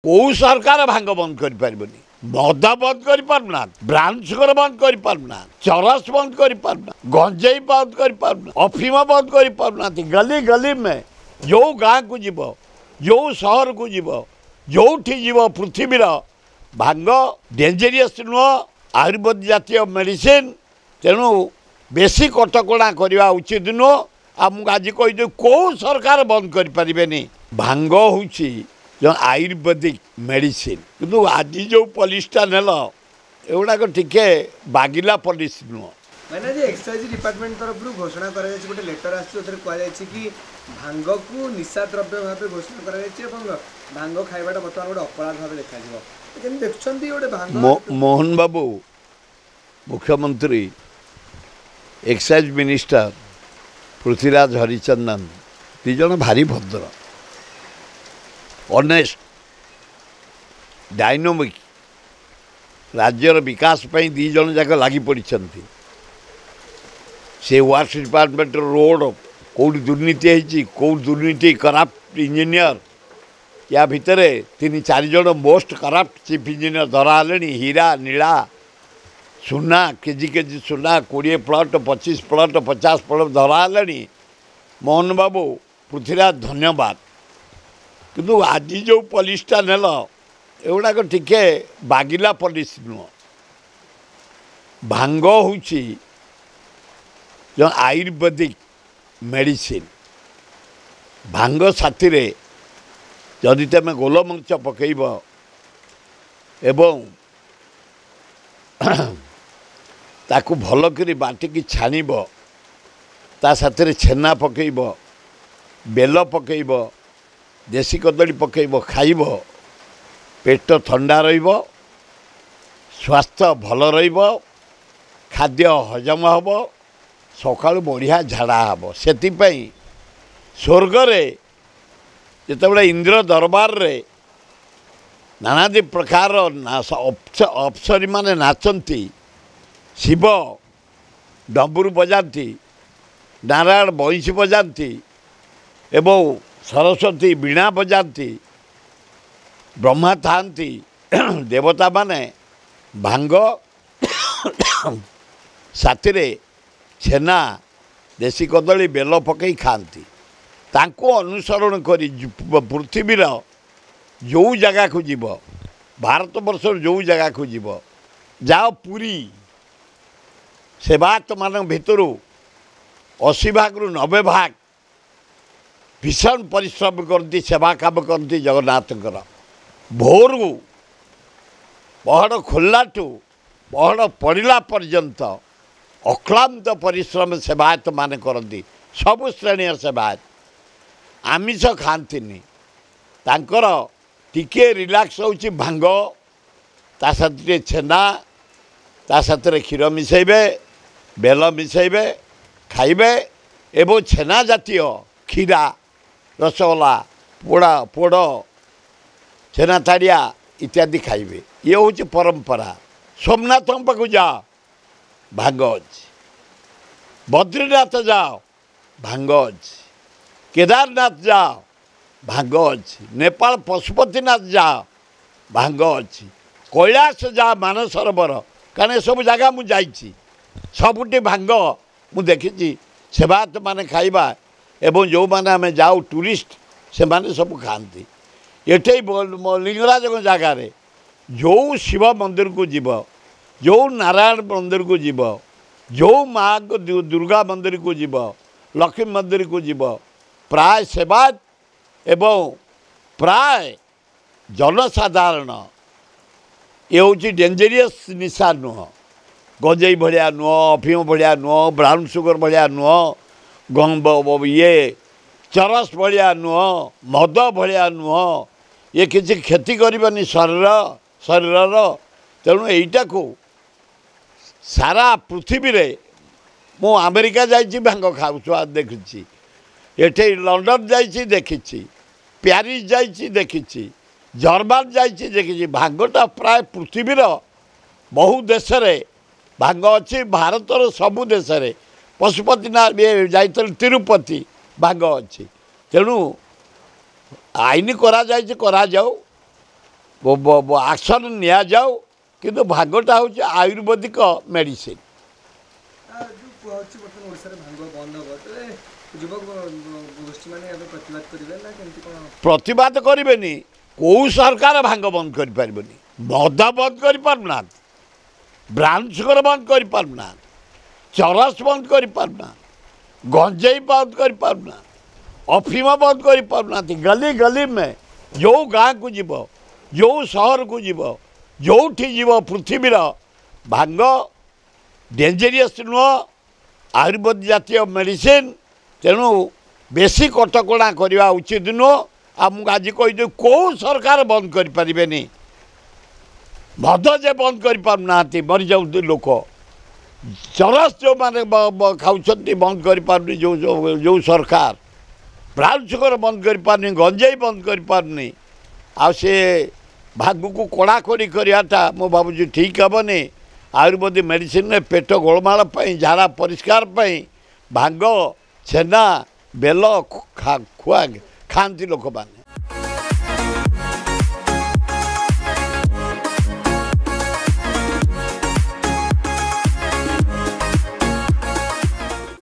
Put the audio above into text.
कौ सरकार भांग बंद कर पारबनी मद बंद कर पारना ब्राउन सुगर बंद कर पारना चरस बंद कर पारना गंजेई बंद कर पारना अफीम बंद कर पारना गली गली में जो गाँ को जीव जो सहर को जीव जो जीव पृथ्वीर भांग डेंजरियस नुह आयुर्वेद जातीय मेडिसिन तेणु बेसी कटकणा करवा उचित नुह आमको आज कहीदे कौ सरकार बंद कर पारे भांग हूँ जो आयुर्वेदिक मेडिसिन किंतु आज जो पॉलिसटा नेल एगुड़ाक टिके बागिला पॉलिस नुह मैंने जे एक्साइज डिपार्टमेंट तरफ घोषणा कर गोटे लेटर आसुच्छे कि भांग को निशा द्रव्य भाव घोषणा कर भांग खाइबाटा बर्तमान गोटे अपराध भाव देखा देखते गोटे भांग मोहन बाबू मुख्यमंत्री excise minister Prithviraj Harichandan these भारी भद्र ऑनेस्ट डायनामिक राज्यर विकास पर दीज जाक लगी पड़ी से वर्क्स डिपार्टमेंट रोड कौटी दुर्नीति होती कौ दुर्नीति कराप्ट इंजीनियर या भितर 3-4 जन मोस्ट कराप्ट चीफ इंजीनियर धरा हीरा नीला सुना केजी सुना 20 प्लट 25 प्लट 50 प्लट धरा मोहन बाबू पृथ्वीराज धन्यवाद किंतु आज जो पॉलिसटा नेल एगुड़ाक टिके बागिला पॉलिस नुह भांग हूँ जो आयुर्वेदिक मेडिसिन भांग साथी रे जदि तुम गोलमरीच पकईब एवं ताकू भल कर बाटिकी छाणब ता साथे छेना पकईब बेल पकईब देसी कदली पकईब खाइब पेट ठंडा रहिब स्वास्थ्य भल रहिब खाद्य हजम हब सकाळु बढ़िया झाड़ा हम से स्वर्गरे जिते इंद्र दरबार रे नानादी प्रकार अप्सरी माने नाचती शिव डंबुरू बजाती नारायण बंशी बजाती एवं सरस्वती वीणा बजाती ब्रह्मा था देवता माने भांग साथी रे छेना देसी कदली बेल पकई खाती तांको अनुसरण करी पृथ्वीर जो जगह को जीव भारत वर्ष जो जगह को जीव जाओ पुरी सेवायत मान भितर 80 भाग रु 90 भाग भीषण परिश्रम करती सेवा काम करती जगन्नाथकर भोर पहड़ खोलाठू पहड़ पड़ा पर्यंत अक्लांत परिश्रम सेवायत मान करती सबु श्रेणी सेवायत आमिष खाती तांकर टिके रिलैक्स होची भांग ता साथे छेना ता साथे क्षीर मिसेबे बेल मिसेबे खाइबे एवं छेना जातीय क्षीरा रसगोला पोड़ा पोड़ छेना ताड़िया इत्यादि खाइबे ये हूँ परंपरा सोमनाथ पाक जाओ भांग अच्छी बद्रीनाथ जाओ भांग अच्छी केदारनाथ जाओ भांग अच्छी नेपाल पशुपतिनाथ जाओ भांग अच्छी कैलाश जा मानसरोवर कारण सब जगह मुझे सबुटी भांग मु देखी सेवायत माने खाइबा एवं जो माने आमे जाऊ टूरिस्ट से माने सब खाती एठे लिंगराज जगार जो शिव मंदिर को जीव जो नारायण मंदिर को जीव जो माँ को दुर्गा मंदिर को जीव लक्ष्मी मंदिर को जीव प्राय सेवायत एवं प्राय जनसाधारण ये हूँ डेंजरियस निशा नुह गंजेई भाया नुह अफीम भाया नुह ब्राउन सुगर भाया नुह ये चरस भाया नुह मद भाया नुह ये किसी क्षति करनी शरीर तेणु यहीटा को सारा पृथ्वी रे मु अमेरिका जाइए भांग खाऊ देखी एठे लंडन जाइए देखी प्यारिस जाइए देखी जर्मान जाइए देखी भांगटा प्राय पृथ्वीर बहु देश रे भांग अच्छी भारतर सबु देश रे पशुपतिनाथ जाइए तिरुपति भांग अच्छी तेणु आईन करा जाओ ଆକ୍ସନ୍ ନିଆଯାଉ କିନ୍ତୁ ଭାଙ୍ଗଟା ହେଉଛି ଆୟୁର୍ବେଦିକ ମେଡ଼ିସିନ। ଯେଉଁ କୁହାହେଉଛି ବର୍ତ୍ତମାନ ଓଡ଼ିଶାରେ ଭାଙ୍ଗ ବନ୍ଦ ହେବ, ତେବେ ଯୁବକ ଗୋଷ୍ଠୀମାନେ ଏବେ ପ୍ରତିବାଦ କରିବେ ନା କେମିତି କ'ଣ? ପ୍ରତିବାଦ କରିବେନି, କେଉଁ ସରକାର ଭାଙ୍ଗ ବନ୍ଦ କରିପାରିବନି। ମଦ ବନ୍ଦ କରିପାରୁନାହାନ୍ତି, ବ୍ରାଉନ୍ ସୁଗର ବନ୍ଦ କରିପାରୁନାହାନ୍ତି, ଚରସ ବନ୍ଦ କରିପାରୁନାହାନ୍ତି, ଗଞ୍ଜେଇ ବନ୍ଦ କରିପାରୁନାହାନ୍ତି, ଅଫିମ ବନ୍ଦ କରିପାରୁନାହାନ୍ତି। ଗଲି ଗଲି ମେ ଯେଉଁ ଗାଁକୁ ଯିବ, ଯେଉଁ ସହରକୁ ଯିବ, ଯେଉଁଠି ଯିବ ପୃଥିବୀର ଭାଙ୍ଗ ଡେଞ୍ଜରିୟସ୍ ନୁହଁ, ଆୟୁର୍ବେଦ ଜାତୀୟ ମେଡ଼ିସିନ। ତେଣୁ ବେଶୀ କଟକଣା କରିବା ଉଚିତ ନୁହଁ। ଆଉ ମୁଁ ଆଜି କହିଦେବି କେଉଁ ସରକାର ବନ୍ଦ କରିପାରିବେନି। ମଦ ଯେ ବନ୍ଦ କରିପାରୁନାହାନ୍ତି, ମରିଯାଉଛନ୍ତି ଲୋକ। ଚରସ ଯେଉଁମାନେ ଖାଉଛନ୍ତି ବନ୍ଦ କରିପାରୁନି ଯେଉଁ ସରକାର। ବ୍ରାଉନ୍ ସୁଗର ବନ୍ଦ କରିପାରୁନି, ଗଞ୍ଜେଇ ବନ୍ଦ କରିପାରୁନି। ଆଉ ସେ ଭାଙ୍ଗକୁ କଡ଼ାକଡ଼ି କରିବାଟା ମୁଁ ଭାବୁଛି ଠିକ୍ ହେବନି। ଆୟୁର୍ବେଦିକ ମେଡ଼ିସିନରେ ପେଟ ଗୋଳମାଳ ପାଇଁ, ଝାଡ଼ା ପରିଷ୍କାର ପାଇଁ ଭାଙ୍ଗ, ଛେନା, ବେଲ ଖାଆନ୍ତି ଲୋକମାନେ।